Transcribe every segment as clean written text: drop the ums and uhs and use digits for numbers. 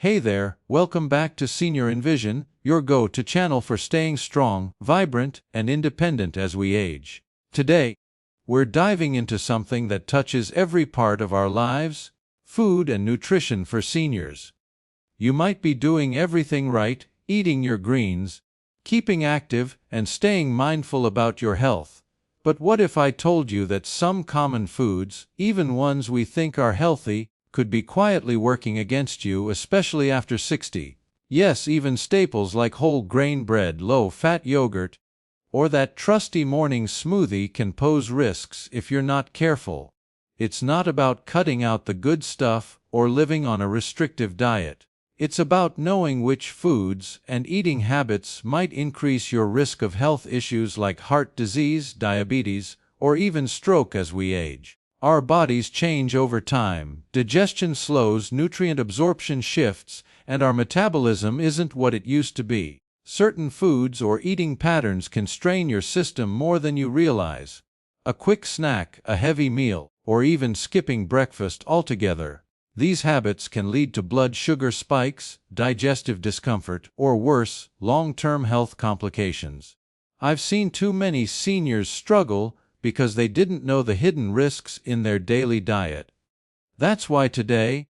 Hey there, welcome back to Senior Envision, your go-to channel for staying strong, vibrant, and independent as we age. Today, we're diving into something that touches every part of our lives: food and nutrition for seniors. You might be doing everything right, eating your greens, keeping active, and staying mindful about your health. But what if I told you that some common foods, even ones we think are healthy, could be quietly working against you, especially after 60? Yes, even staples like whole grain bread, low-fat yogurt, or that trusty morning smoothie can pose risks if you're not careful. It's not about cutting out the good stuff or living on a restrictive diet. It's about knowing which foods and eating habits might increase your risk of health issues like heart disease, diabetes, or even stroke as we age. Our bodies change over time, digestion slows, nutrient absorption shifts, and our metabolism isn't what it used to be. Certain foods or eating patterns can strain your system more than you realize. A quick snack, a heavy meal, or even skipping breakfast altogether. These habits can lead to blood sugar spikes, digestive discomfort, or worse, long-term health complications. I've seen too many seniors struggle because they didn't know the hidden risks in their daily diet. That's why today,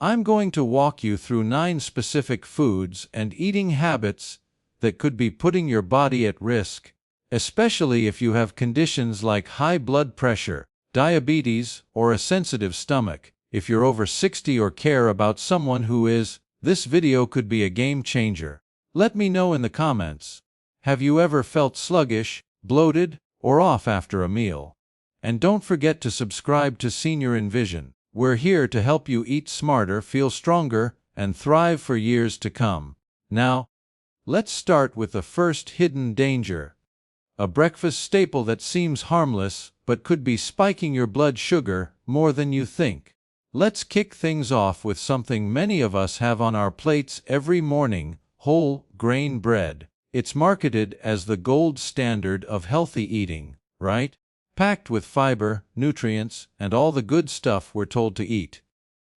I'm going to walk you through 9 specific foods and eating habits that could be putting your body at risk, especially if you have conditions like high blood pressure, diabetes, or a sensitive stomach. If you're over 60 or care about someone who is, this video could be a game changer. Let me know in the comments. Have you ever felt sluggish, bloated, or off after a meal? And don't forget to subscribe to Senior Envision. We're here to help you eat smarter, feel stronger, and thrive for years to come. Now, let's start with the first hidden danger. A breakfast staple that seems harmless but could be spiking your blood sugar more than you think. Let's kick things off with something many of us have on our plates every morning: whole grain bread. It's marketed as the gold standard of healthy eating, right? Packed with fiber, nutrients, and all the good stuff we're told to eat.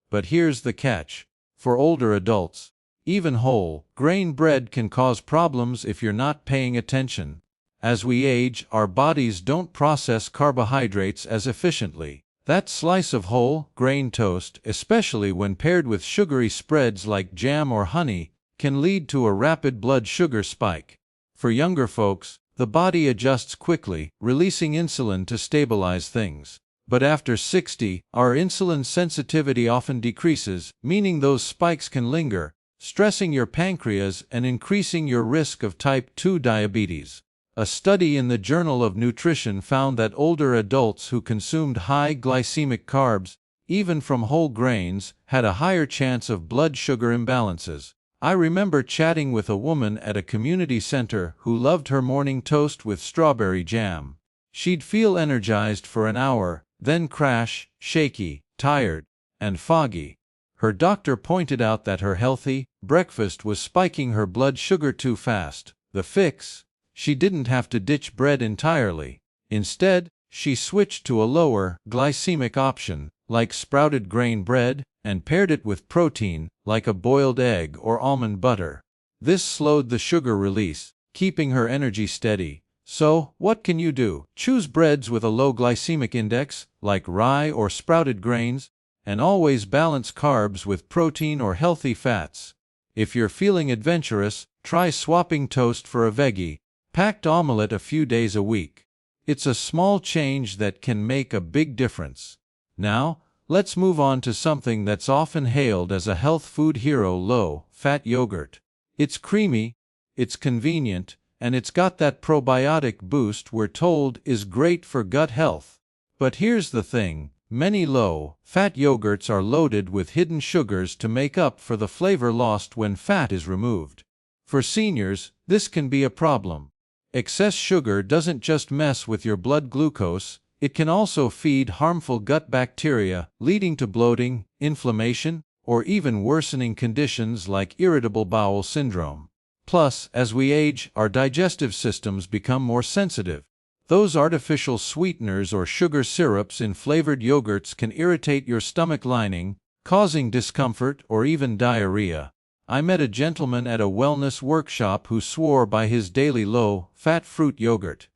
But here's the catch. For older adults, even whole grain bread can cause problems if you're not paying attention. As we age, our bodies don't process carbohydrates as efficiently. That slice of whole grain toast, especially when paired with sugary spreads like jam or honey, can lead to a rapid blood sugar spike. For younger folks, the body adjusts quickly, releasing insulin to stabilize things. But after 60, our insulin sensitivity often decreases, meaning those spikes can linger, stressing your pancreas and increasing your risk of type 2 diabetes. A study in the Journal of Nutrition found that older adults who consumed high glycemic carbs, even from whole grains, had a higher chance of blood sugar imbalances. I remember chatting with a woman at a community center who loved her morning toast with strawberry jam. She'd feel energized for an hour, then crash, shaky, tired, and foggy. Her doctor pointed out that her healthy breakfast was spiking her blood sugar too fast. The fix? She didn't have to ditch bread entirely. Instead, she switched to a lower glycemic option, like sprouted grain bread, and paired it with protein, like a boiled egg or almond butter. This slowed the sugar release, keeping her energy steady. So, what can you do? Choose breads with a low glycemic index, like rye or sprouted grains, and always balance carbs with protein or healthy fats. If you're feeling adventurous, try swapping toast for a veggie packed omelette a few days a week. It's a small change that can make a big difference. Now, let's move on to something that's often hailed as a health food hero: low-fat yogurt. It's creamy, it's convenient, and it's got that probiotic boost we're told is great for gut health. But here's the thing: many low-fat yogurts are loaded with hidden sugars to make up for the flavor lost when fat is removed. For seniors, this can be a problem. Excess sugar doesn't just mess with your blood glucose, it can also feed harmful gut bacteria, leading to bloating, inflammation, or even worsening conditions like irritable bowel syndrome. Plus, as we age, our digestive systems become more sensitive. Those artificial sweeteners or sugar syrups in flavored yogurts can irritate your stomach lining, causing discomfort or even diarrhea. I met a gentleman at a wellness workshop who swore by his daily low-fat fruit yogurt.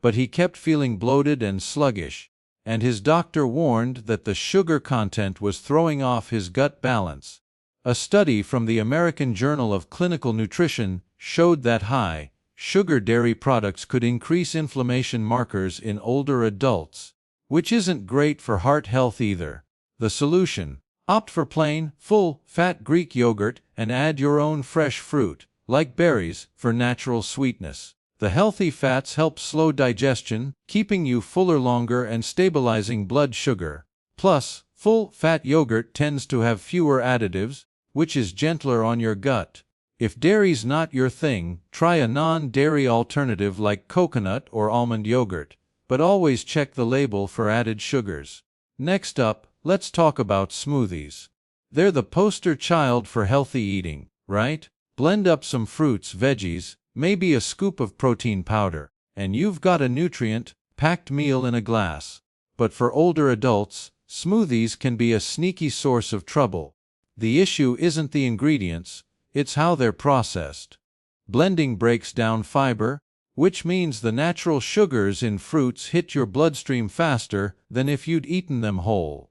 But he kept feeling bloated and sluggish, and his doctor warned that the sugar content was throwing off his gut balance. A study from the American Journal of Clinical Nutrition showed that high-sugar dairy products could increase inflammation markers in older adults, which isn't great for heart health either. The solution: opt for plain, full-fat Greek yogurt and add your own fresh fruit, like berries, for natural sweetness. The healthy fats help slow digestion, keeping you fuller longer and stabilizing blood sugar. Plus, full-fat yogurt tends to have fewer additives, which is gentler on your gut. If dairy's not your thing, try a non-dairy alternative like coconut or almond yogurt, but always check the label for added sugars. Next up, let's talk about smoothies. They're the poster child for healthy eating, right? Blend up some fruits, veggies, maybe a scoop of protein powder, and you've got a nutrient-packed meal in a glass. But for older adults, smoothies can be a sneaky source of trouble. The issue isn't the ingredients, it's how they're processed. Blending breaks down fiber, which means the natural sugars in fruits hit your bloodstream faster than if you'd eaten them whole.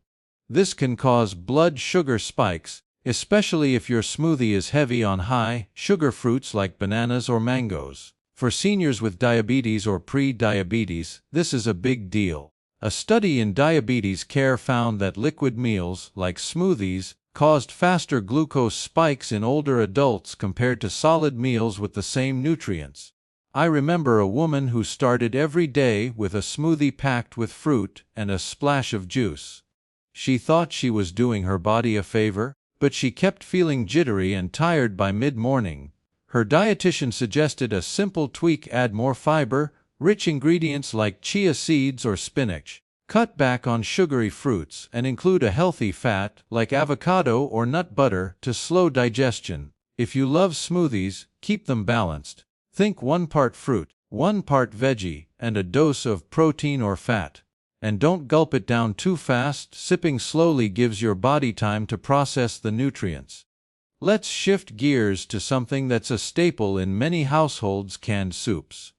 This can cause blood sugar spikes, especially if your smoothie is heavy on high-sugar fruits like bananas or mangoes. For seniors with diabetes or pre-diabetes, this is a big deal. A study in diabetes care found that liquid meals, like smoothies, caused faster glucose spikes in older adults compared to solid meals with the same nutrients. I remember a woman who started every day with a smoothie packed with fruit and a splash of juice. She thought she was doing her body a favor, but she kept feeling jittery and tired by mid-morning. Her dietitian suggested a simple tweak: add more fiber, rich ingredients like chia seeds or spinach. Cut back on sugary fruits and include a healthy fat like avocado or nut butter to slow digestion. If you love smoothies, keep them balanced. Think 1 part fruit, 1 part veggie, and a dose of protein or fat. And don't gulp it down too fast. Sipping slowly gives your body time to process the nutrients. Let's shift gears to something that's a staple in many households: canned soups.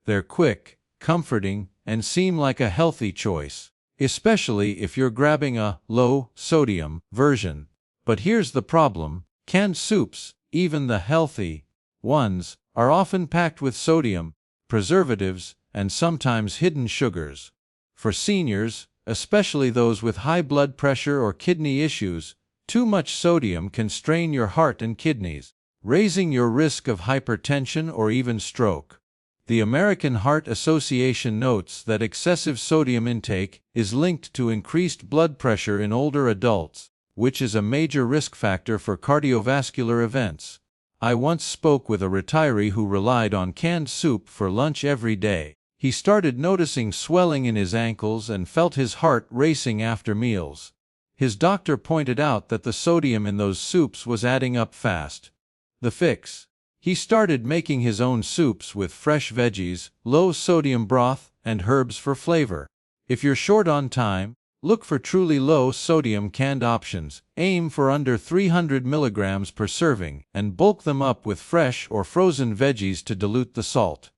They're quick, comforting, and seem like a healthy choice, especially if you're grabbing a low-sodium version. But here's the problem: canned soups, even the healthy ones, are often packed with sodium, preservatives, and sometimes hidden sugars. For seniors, especially those with high blood pressure or kidney issues, too much sodium can strain your heart and kidneys, raising your risk of hypertension or even stroke. The American Heart Association notes that excessive sodium intake is linked to increased blood pressure in older adults, which is a major risk factor for cardiovascular events. I once spoke with a retiree who relied on canned soup for lunch every day. He started noticing swelling in his ankles and felt his heart racing after meals. His doctor pointed out that the sodium in those soups was adding up fast. The fix: he started making his own soups with fresh veggies, low-sodium broth, and herbs for flavor. If you're short on time, look for truly low-sodium canned options. Aim for under 300 milligrams per serving, and bulk them up with fresh or frozen veggies to dilute the salt.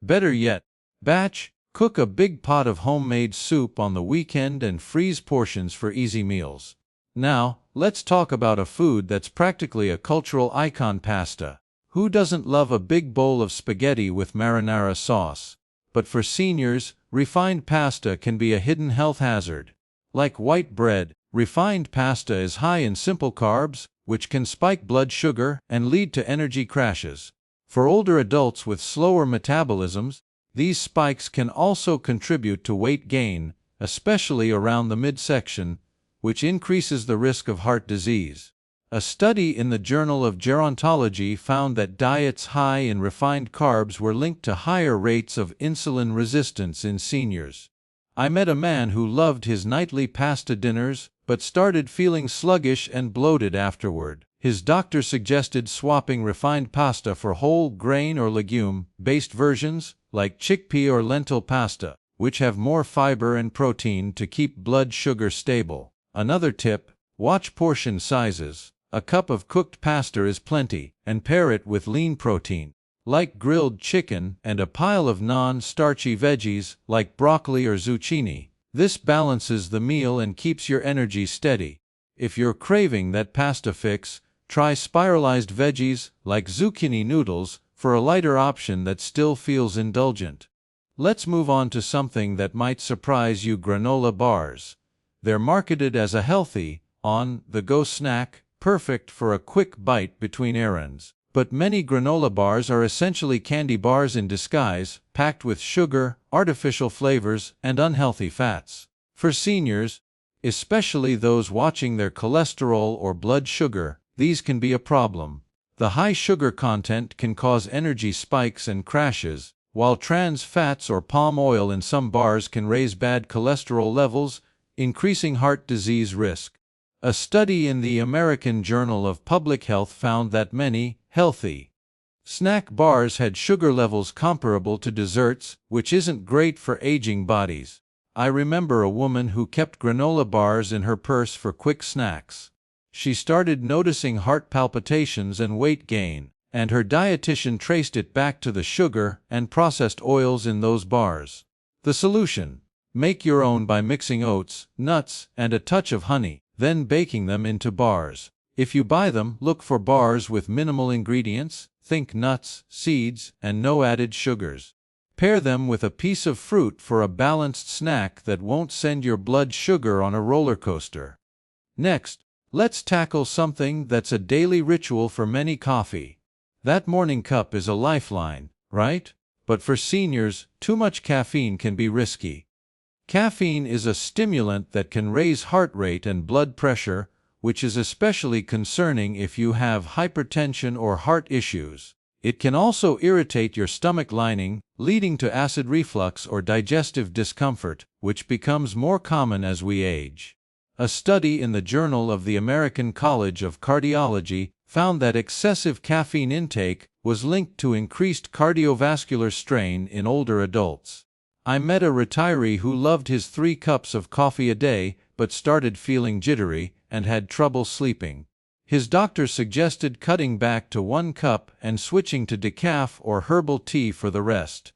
Better yet, batch cook a big pot of homemade soup on the weekend and freeze portions for easy meals. Now, let's talk about a food that's practically a cultural icon: pasta. Who doesn't love a big bowl of spaghetti with marinara sauce? But for seniors, refined pasta can be a hidden health hazard. Like white bread, refined pasta is high in simple carbs, which can spike blood sugar and lead to energy crashes. For older adults with slower metabolisms, these spikes can also contribute to weight gain, especially around the midsection, which increases the risk of heart disease. A study in the Journal of Gerontology found that diets high in refined carbs were linked to higher rates of insulin resistance in seniors. I met a man who loved his nightly pasta dinners, but started feeling sluggish and bloated afterward. His doctor suggested swapping refined pasta for whole grain or legume-based versions, like chickpea or lentil pasta, which have more fiber and protein to keep blood sugar stable. Another tip: Watch portion sizes. A cup of cooked pasta is plenty, and pair it with lean protein, like grilled chicken, and a pile of non-starchy veggies, like broccoli or zucchini. This balances the meal and keeps your energy steady. If you're craving that pasta fix, try spiralized veggies, like zucchini noodles, for a lighter option that still feels indulgent. Let's move on to something that might surprise you: granola bars. They're marketed as a healthy, on-the-go snack, perfect for a quick bite between errands. But many granola bars are essentially candy bars in disguise, packed with sugar, artificial flavors, and unhealthy fats. For seniors, especially those watching their cholesterol or blood sugar, these can be a problem. The high sugar content can cause energy spikes and crashes, while trans fats or palm oil in some bars can raise bad cholesterol levels, increasing heart disease risk. A study in the American Journal of Public Health found that many healthy snack bars had sugar levels comparable to desserts, which isn't great for aging bodies. I remember a woman who kept granola bars in her purse for quick snacks. She started noticing heart palpitations and weight gain, and her dietitian traced it back to the sugar and processed oils in those bars. The solution: make your own by mixing oats, nuts, and a touch of honey, then baking them into bars. If you buy them, look for bars with minimal ingredients, think nuts, seeds, and no added sugars. Pair them with a piece of fruit for a balanced snack that won't send your blood sugar on a roller coaster. Next, let's tackle something that's a daily ritual for many: coffee. That morning cup is a lifeline, right? But for seniors, too much caffeine can be risky. Caffeine is a stimulant that can raise heart rate and blood pressure, which is especially concerning if you have hypertension or heart issues. It can also irritate your stomach lining, leading to acid reflux or digestive discomfort, which becomes more common as we age. A study in the Journal of the American College of Cardiology found that excessive caffeine intake was linked to increased cardiovascular strain in older adults. I met a retiree who loved his 3 cups of coffee a day, but started feeling jittery and had trouble sleeping. His doctor suggested cutting back to 1 cup and switching to decaf or herbal tea for the rest.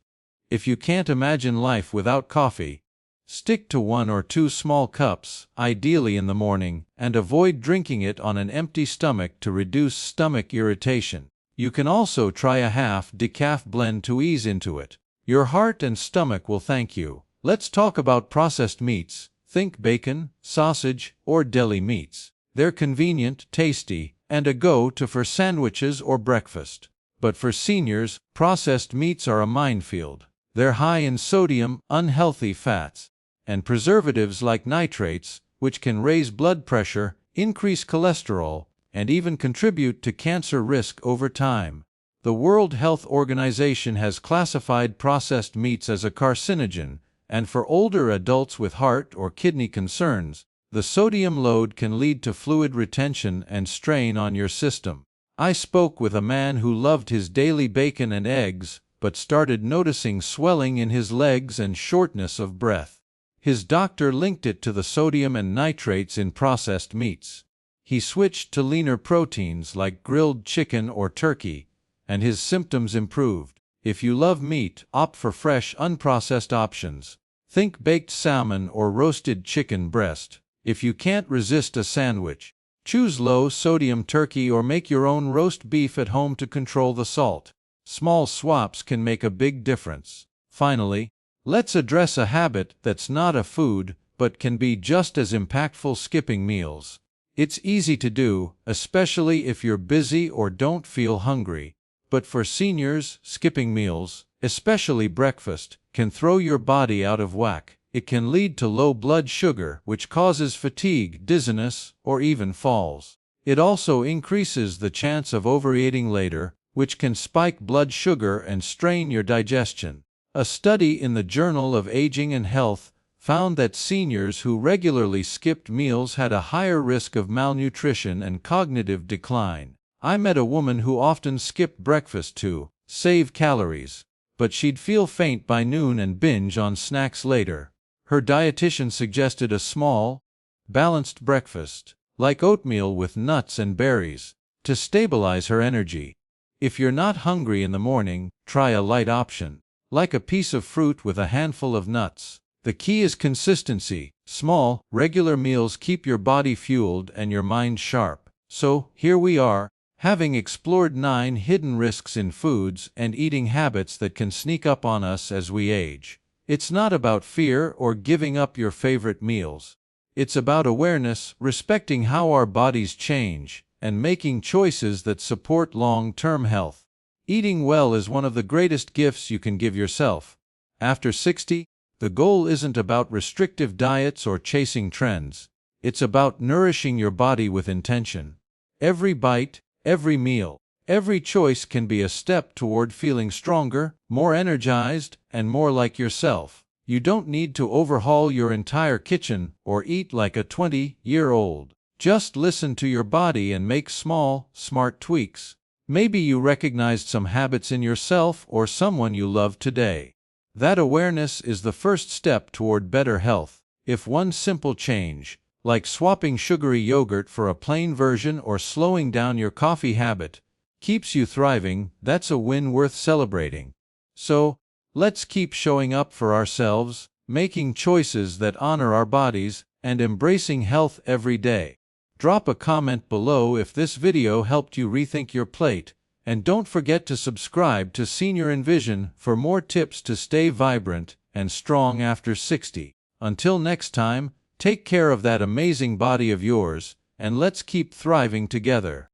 If you can't imagine life without coffee, stick to 1 or 2 small cups, ideally in the morning, and avoid drinking it on an empty stomach to reduce stomach irritation. You can also try a half decaf blend to ease into it. Your heart and stomach will thank you. Let's talk about processed meats. Think bacon, sausage, or deli meats. They're convenient, tasty, and a go-to for sandwiches or breakfast. But for seniors, processed meats are a minefield. They're high in sodium, unhealthy fats, and preservatives like nitrates, which can raise blood pressure, increase cholesterol, and even contribute to cancer risk over time. The World Health Organization has classified processed meats as a carcinogen, and for older adults with heart or kidney concerns, the sodium load can lead to fluid retention and strain on your system. I spoke with a man who loved his daily bacon and eggs, but started noticing swelling in his legs and shortness of breath. His doctor linked it to the sodium and nitrates in processed meats. He switched to leaner proteins like grilled chicken or turkey, and his symptoms improved. If you love meat, opt for fresh, unprocessed options. Think baked salmon or roasted chicken breast. If you can't resist a sandwich, choose low-sodium turkey or make your own roast beef at home to control the salt. Small swaps can make a big difference. Finally, let's address a habit that's not a food, but can be just as impactful: skipping meals. It's easy to do, especially if you're busy or don't feel hungry. But for seniors, skipping meals, especially breakfast, can throw your body out of whack. It can lead to low blood sugar, which causes fatigue, dizziness, or even falls. It also increases the chance of overeating later, which can spike blood sugar and strain your digestion. A study in the Journal of Aging and Health found that seniors who regularly skipped meals had a higher risk of malnutrition and cognitive decline. I met a woman who often skipped breakfast to save calories, but she'd feel faint by noon and binge on snacks later. Her dietitian suggested a small, balanced breakfast, like oatmeal with nuts and berries, to stabilize her energy. If you're not hungry in the morning, try a light option, like a piece of fruit with a handful of nuts. The key is consistency. Small, regular meals keep your body fueled and your mind sharp. So, here we are, having explored 9 hidden risks in foods and eating habits that can sneak up on us as we age. It's not about fear or giving up your favorite meals. It's about awareness, respecting how our bodies change, and making choices that support long-term health. Eating well is one of the greatest gifts you can give yourself. After 60, the goal isn't about restrictive diets or chasing trends. It's about nourishing your body with intention. Every bite, every meal, every choice can be a step toward feeling stronger, more energized, and more like yourself. You don't need to overhaul your entire kitchen or eat like a 20-year-old. Just listen to your body and make small, smart tweaks. Maybe you recognized some habits in yourself or someone you love today. That awareness is the first step toward better health. If one simple change, like swapping sugary yogurt for a plain version or slowing down your coffee habit, keeps you thriving, that's a win worth celebrating. So, let's keep showing up for ourselves, making choices that honor our bodies, and embracing health every day. Drop a comment below if this video helped you rethink your plate, and don't forget to subscribe to Senior Envision for more tips to stay vibrant and strong after 60. Until next time, take care of that amazing body of yours, and let's keep thriving together.